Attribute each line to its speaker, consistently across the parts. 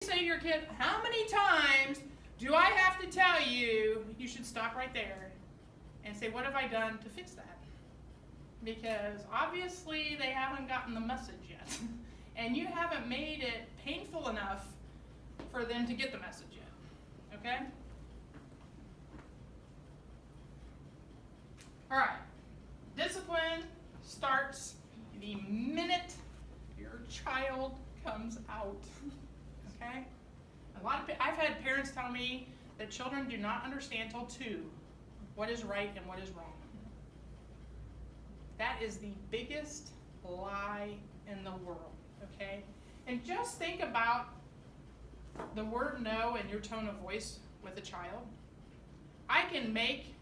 Speaker 1: say to your kid, how many times do I have to tell you, you should stop right there and say, what have I done to fix that? Because obviously they haven't gotten the message yet. And you haven't made it painful enough for them to get the message yet. Okay? All right. Discipline starts the minute your child comes out. Okay? I've had parents tell me that children do not understand till 2 what is right and what is wrong. That is the biggest lie in the world. Okay? And just think about the word no and your tone of voice with a child. I can make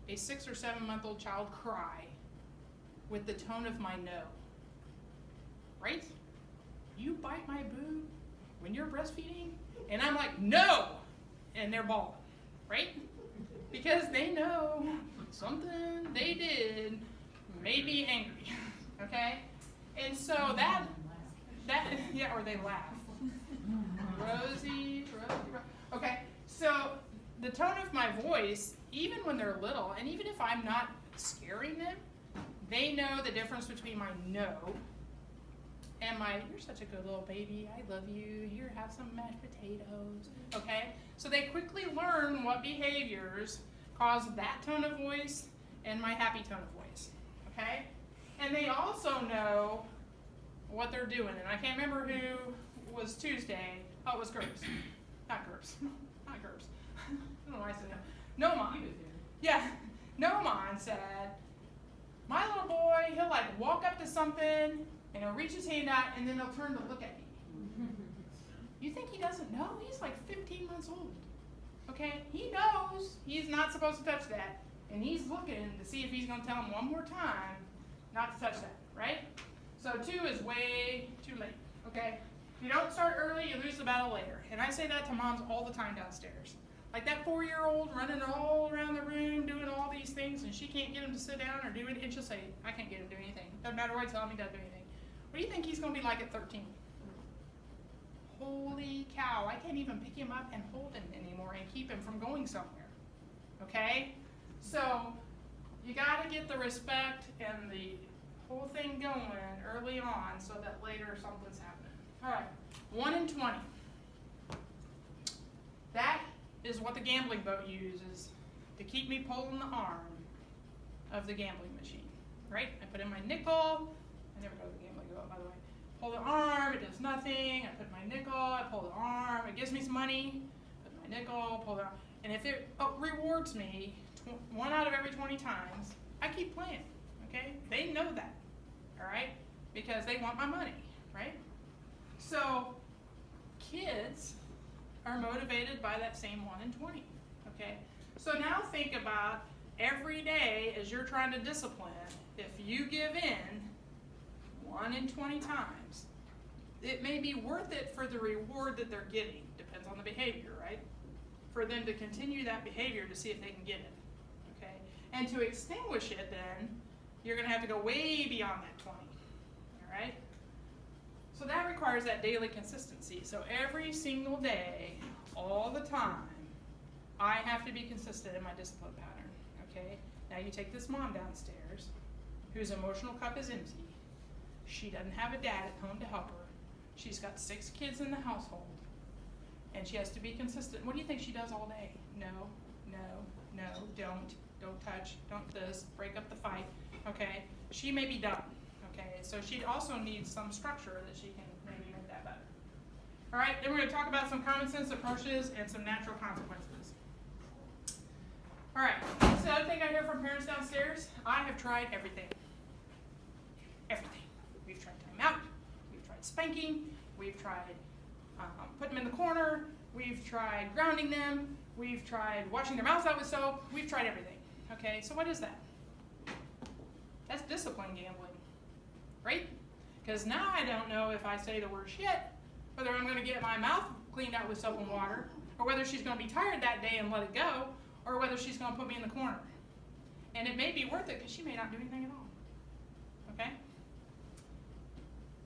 Speaker 1: a 6 or 7 month old child cry with the tone of my no. Right? You bite my boob when you're breastfeeding? And I'm like, no! And they're bawling. Right? Because they know something they did made me angry. Okay? And so that, yeah, or they laugh. Rosie. Okay, so the tone of my voice, even when they're little, and even if I'm not scaring them, they know the difference between my no and my, you're such a good little baby, I love you, here, have some mashed potatoes, okay? So they quickly learn what behaviors cause that tone of voice and my happy tone of voice, okay? And they also know what they're doing, and I can't remember who was Tuesday. Oh, it was Gerbs. Not Gerbs. Not Gerbs. I don't know why I said that. Noman. Yeah. Noman said, my little boy, he'll like walk up to something, and he'll reach his hand out, and then he'll turn to look at me. You think he doesn't know? He's like 15 months old. Okay? He knows he's not supposed to touch that, and he's looking to see if he's going to tell him one more time not to touch that, right? So 2 is way too late, okay? If you don't start early, you lose the battle later. And I say that to moms all the time downstairs. Like that 4-year-old running all around the room doing all these things, and she can't get him to sit down or do anything. And she'll say, I can't get him to do anything. Doesn't matter what I tell him, he doesn't do anything. What do you think he's going to be like at 13? Holy cow, I can't even pick him up and hold him anymore and keep him from going somewhere. Okay? So you got to get the respect and the whole thing going early on so that later something's happening. All right, 1 in 20. That is what the gambling boat uses to keep me pulling the arm of the gambling machine, right? I put in my nickel. I never go to the gambling boat, by the way. Pull the arm, it does nothing. I put my nickel, I pull the arm. It gives me some money. Put my nickel, pull the arm. And if it rewards me 1 out of every 20 times, I keep playing, okay? They know that, all right? Because they want my money, right? So kids are motivated by that same 1 in 20, okay? So now think about every day as you're trying to discipline, if you give in 1 in 20 times, it may be worth it for the reward that they're getting, depends on the behavior, right? For them to continue that behavior to see if they can get it, okay? And to extinguish it then, you're gonna have to go way beyond that 20, all right? So that requires that daily consistency. So every single day, all the time, I have to be consistent in my discipline pattern, okay? Now you take this mom downstairs, whose emotional cup is empty. She doesn't have a dad at home to help her. She's got 6 kids in the household, and she has to be consistent. What do you think she does all day? No, don't touch, don't this, break up the fight, okay? She may be done. Okay, so she also needs some structure that she can maybe make that better. All right, then we're going to talk about some common sense approaches and some natural consequences. All right, so the other thing I hear from parents downstairs, I have tried everything. Everything. We've tried timeout, we've tried spanking, we've tried putting them in the corner, we've tried grounding them, we've tried washing their mouths out with soap, we've tried everything. Okay, so what is that? That's discipline gambling. Right? Because now I don't know if I say the word shit, whether I'm going to get my mouth cleaned out with soap and water, or whether she's going to be tired that day and let it go, or whether she's going to put me in the corner. And it may be worth it because she may not do anything at all. Okay?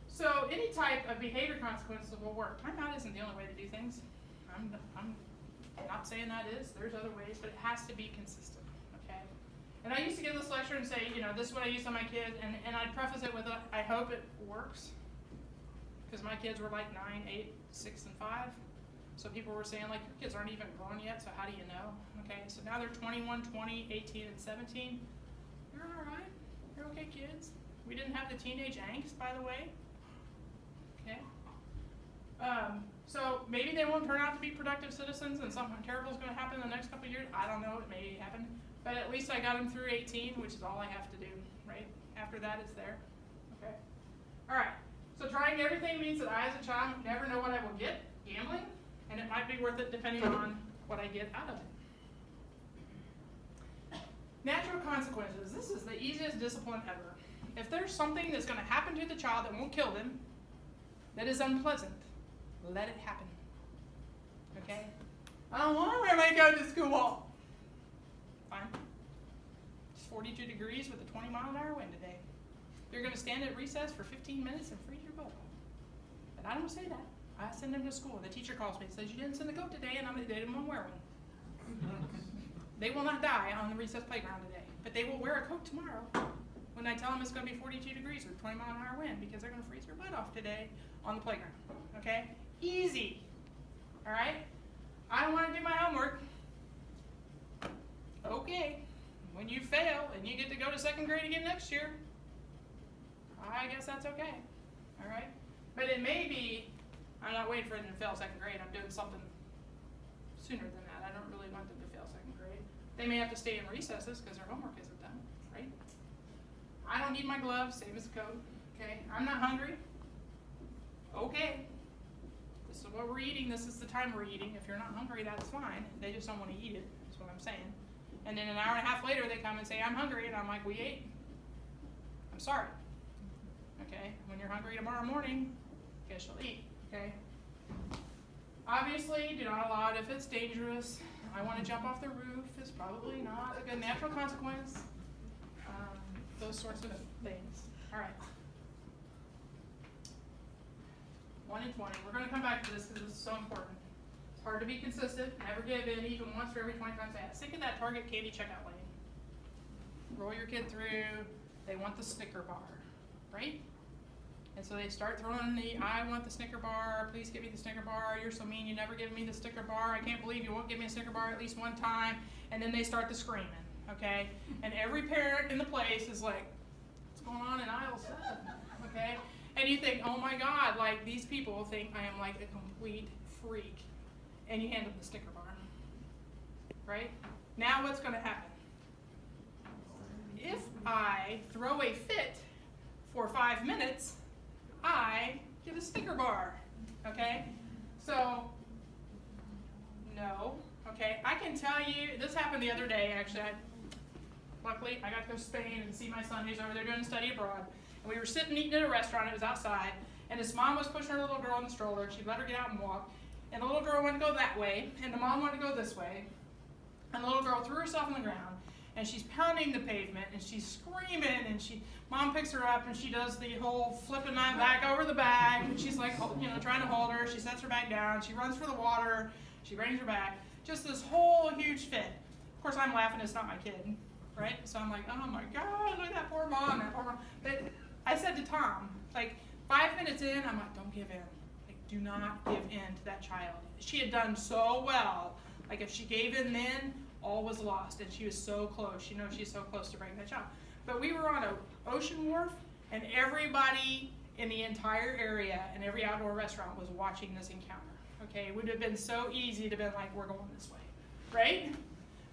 Speaker 1: So any type of behavior consequences will work. Timeout isn't the only way to do things. I'm not saying that is. There's other ways, but it has to be consistent, okay? And I used to give this lecture and say, this is what I use on my kids, and I'd preface it with, I hope it works, because my kids were like 9, 8, 6, and 5. So people were saying, like, your kids aren't even grown yet, so how do you know? Okay, so now they're 21, 20, 18, and 17. You're all right. You're okay, kids. We didn't have the teenage angst, by the way. Okay. So maybe they won't turn out to be productive citizens and something terrible is going to happen in the next couple of years. I don't know. It may happen. But at least I got them through 18, which is all I have to do, right? After that, it's there. Okay. All right. So trying everything means that I, as a child, never know what I will get gambling, and it might be worth it depending on what I get out of it. Natural consequences. This is the easiest discipline ever. If there's something that's going to happen to the child that won't kill them, that is unpleasant, let it happen. Okay? I don't want to wear my coat to school. Fine. It's 42 degrees with a 20-mile-an-hour wind today. You're going to stand at recess for 15 minutes and freeze your butt off. But I don't say that. I send them to school. The teacher calls me and says, you didn't send the coat today, and they didn't want to wear one. They will not die on the recess playground today, but they will wear a coat tomorrow when I tell them it's going to be 42 degrees with 20-mile-an-hour wind, because they're going to freeze their butt off today on the playground. Okay? Easy. All right? I don't want to do my homework. Okay. When you fail and you get to go to second grade again next year, I guess that's okay. All right? But it may be, I'm not waiting for them to fail second grade. I'm doing something sooner than that. I don't really want them to fail second grade. They may have to stay in recesses because their homework isn't done, right? I don't need my gloves, same as the coat. Okay? I'm not hungry. Okay. This is what we're eating. This is the time we're eating. If you're not hungry, that's fine. They just don't want to eat it. That's what I'm saying. And then an hour and a half later, they come and say, I'm hungry. And I'm like, we ate. I'm sorry. Okay? When you're hungry tomorrow morning, guess you'll eat. Okay? Obviously, do not allow it if it's dangerous. I want to jump off the roof is probably not a good natural consequence. Those sorts of things. All right. 1 in 20. We're going to come back to this because this is so important. It's hard to be consistent. Never give in even once for every 25 cents. Think of that Target candy checkout lane. Roll your kid through. They want the Snicker bar, right? And so they start throwing I want the Snicker bar. Please give me the Snicker bar. You're so mean. You never give me the Snicker bar. I can't believe you won't give me a Snicker bar at least one time. And then they start the screaming, okay? And every parent in the place is like, what's going on in aisle 7, okay? And you think, oh my God, like these people think I am like a complete freak. And you hand them the Snicker bar, right? Now what's going to happen? If I throw a fit for 5 minutes, I get a Snicker bar, okay? So, no, okay? I can tell you, this happened the other day, actually. Luckily, I got to go to Spain and see my son who's over there doing a study abroad. And we were sitting eating at a restaurant, it was outside, and his mom was pushing her little girl in the stroller, and she let her get out and walk. And the little girl wanted to go that way, and the mom wanted to go this way. And the little girl threw herself on the ground, and she's pounding the pavement, and she's screaming, and mom picks her up, and she does the whole flipping that back over the bag, and she's like, trying to hold her. She sets her back down. She runs for the water. She brings her back. Just this whole huge fit. Of course, I'm laughing. It's not my kid, right? So I'm like, oh my God, look at that poor mom. But I said to Tom, like 5 minutes in, I'm like, don't give in. Like, do not give in to that child. She had done so well. Like if she gave in then, all was lost, and she was so close. She's so close to breaking that child. But we were on an ocean wharf, and everybody in the entire area and every outdoor restaurant was watching this encounter. Okay, it would have been so easy to have been like, we're going this way, right?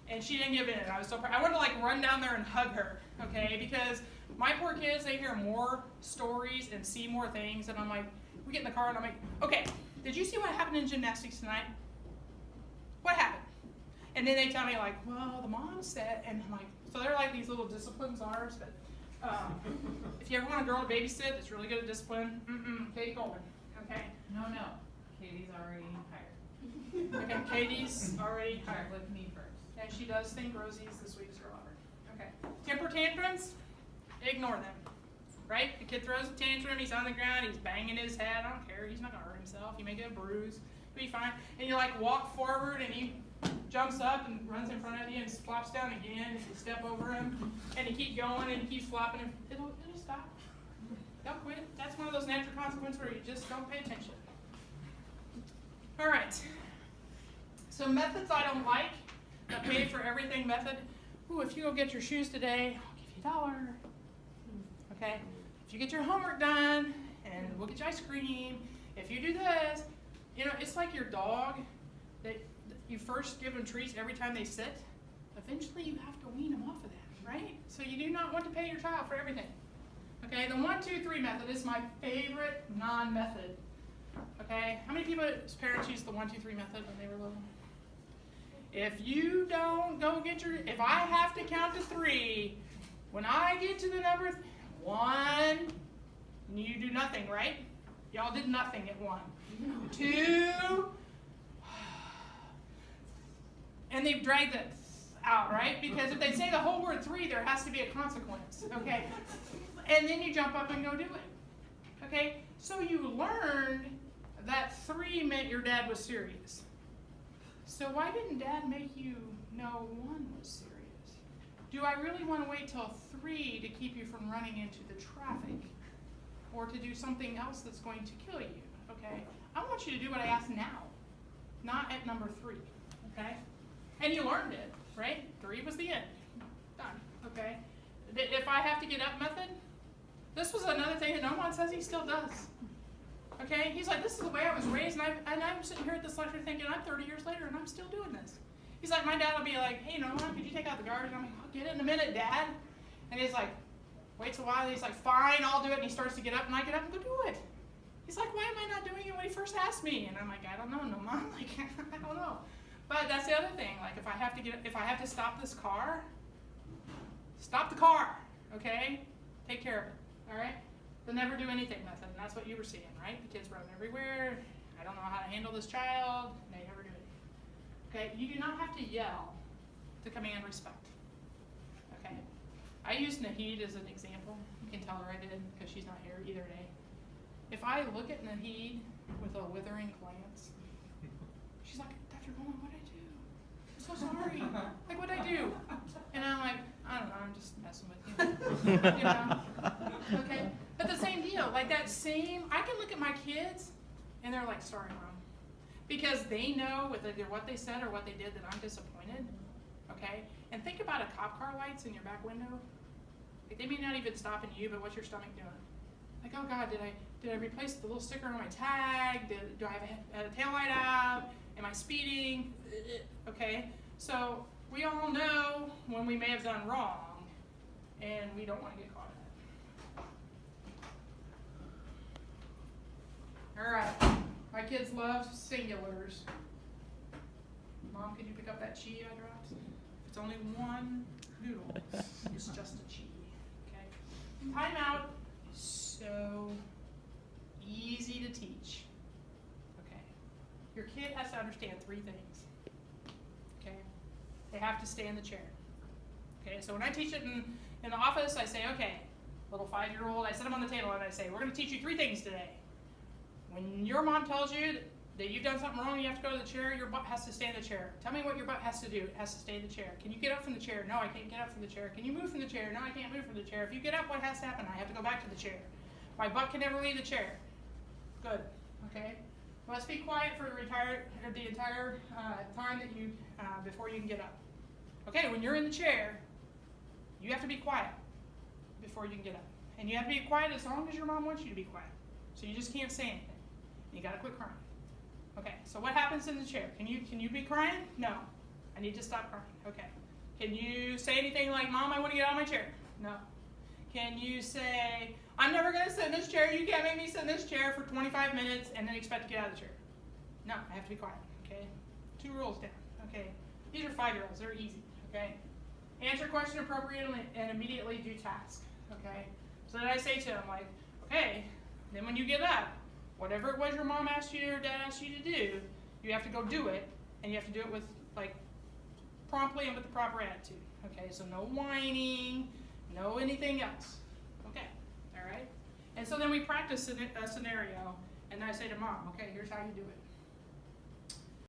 Speaker 1: And she didn't give in. I was so proud. I wanted to like run down there and hug her, okay? Because my poor kids, they hear more stories and see more things, and I'm like, we get in the car, and I'm like, okay, did you see what happened in gymnastics tonight? What happened? And then they tell me like, well, the mom said, and I'm like, so they're like these little disciplines ours, but if you ever want a girl to babysit that's really good at discipline, Katie Coleman, okay?
Speaker 2: No, Katie's already hired.
Speaker 1: Okay, Katie's already hired.
Speaker 2: With me first.
Speaker 1: And she does think Rosie's this week's her lover. Okay. Temper tantrums, ignore them, right? The kid throws a tantrum, he's on the ground, he's banging his head, I don't care, he's not gonna hurt himself, he may get a bruise. He'll be fine. And you like walk forward and he jumps up and runs in front of you and flops down again. And you step over him and you keep going and he keeps flopping and it'll stop. Don't quit. That's one of those natural consequences where you just don't pay attention. All right. So methods I don't like. A pay for everything method. Ooh, if you go get your shoes today, I'll give you $1. Okay? If you get your homework done, and we'll get you ice cream. If you do this, you know, it's like your dog that you first give them treats every time they sit. Eventually you have to wean them off of that, right? So you do not want to pay your child for everything. Okay, the 1, 2, 3 method is my favorite non-method. Okay, how many people's parents used the 1, 2, 3 method when they were little? If you don't go get your, if I have to count to 3, when I get to the number 1, you do nothing, right? Y'all did nothing at 1. 2, and they've dragged it out, right? Because if they say the whole word 3, there has to be a consequence, okay? And then you jump up and go do it, okay? So you learned that 3 meant your dad was serious. So why didn't Dad make you know 1 was serious? Do I really want to wait till 3 to keep you from running into the traffic or to do something else that's going to kill you, okay? I want you to do what I ask now, not at number 3, okay? And you learned it, right? 3 was the end. Done, okay? If I have to get up method, this was another thing that no one says he still does. Okay, he's like, this is the way I was raised, and I'm sitting here at this lecture thinking I'm 30 years later and I'm still doing this. He's like, my dad will be like, hey, Noah, could you take out the garbage? And I'm like, I'll get it in a minute, Dad. And he's like, waits a while, and he's like, fine, I'll do it. And he starts to get up, and I get up and go do it. He's like, why am I not doing it when he first asked me? And I'm like, I don't know, no, Mom. Like, I don't know. But that's the other thing. Like, if I have to stop this car, stop the car. Okay, take care of it. All right. The never do anything method, and that's what you were seeing, right? The kids run everywhere. I don't know how to handle this child. They never do it. Okay, you do not have to yell to command respect. Okay, I used Nahid as an example. You can tell her I did because she's not here either day. If I look at Nahid with a withering glance, she's like, Dr. Golemon, what'd I do? I'm so sorry. Like, what'd I do? And I'm like, I don't know, I'm just messing with you. You know? Okay? But the same deal, like that same, I can look at my kids and they're like, sorry, Mom. Because they know with either what they said or what they did that I'm disappointed. Okay? And think about a cop car lights in your back window. Like they may not even stopping you, but what's your stomach doing? Like, oh God, did I replace the little sticker on my tag? Do I have a tail light out? Am I speeding? Okay? So we all know when we may have done wrong, and we don't want to get caught in it. All right, my kids love singulars. Mom, could you pick up that chi I dropped? If it's only 1 noodle, it's just a chi. Okay. Timeout is so easy to teach. Okay. Your kid has to understand 3 things. Okay. They have to stay in the chair. Okay, so when I teach it in the office, I say, okay, little 5-year-old, I sit them on the table and I say, we're going to teach you 3 things today. When your mom tells you that you've done something wrong, you have to go to the chair, your butt has to stay in the chair. Tell me what your butt has to do. It has to stay in the chair. Can you get up from the chair? No, I can't get up from the chair. Can you move from the chair? No, I can't move from the chair. If you get up, what has to happen? I have to go back to the chair. My butt can never leave the chair. Good, okay? Let's be quiet for the entire time that you, before you can get up. Okay, when you're in the chair, you have to be quiet before you can get up. And you have to be quiet as long as your mom wants you to be quiet. So you just can't say anything. You gotta quit crying. Okay, so what happens in the chair? Can you be crying? No. I need to stop crying. Okay. Can you say anything like, Mom, I want to get out of my chair? No. Can you say, I'm never gonna sit in this chair, you can't make me sit in this chair for 25 minutes and then expect to get out of the chair? No, I have to be quiet, okay? 2 rules down, okay? These are 5-year-olds, they're easy, okay? Answer question appropriately and immediately do task, okay? So then I say to them, like, okay, then when you get up, whatever it was your mom asked you or dad asked you to do, you have to go do it, and you have to do it with, like, promptly and with the proper attitude, okay? So no whining, no anything else, okay, all right? And so then we practice a scenario, and I say to Mom, okay, here's how you do it.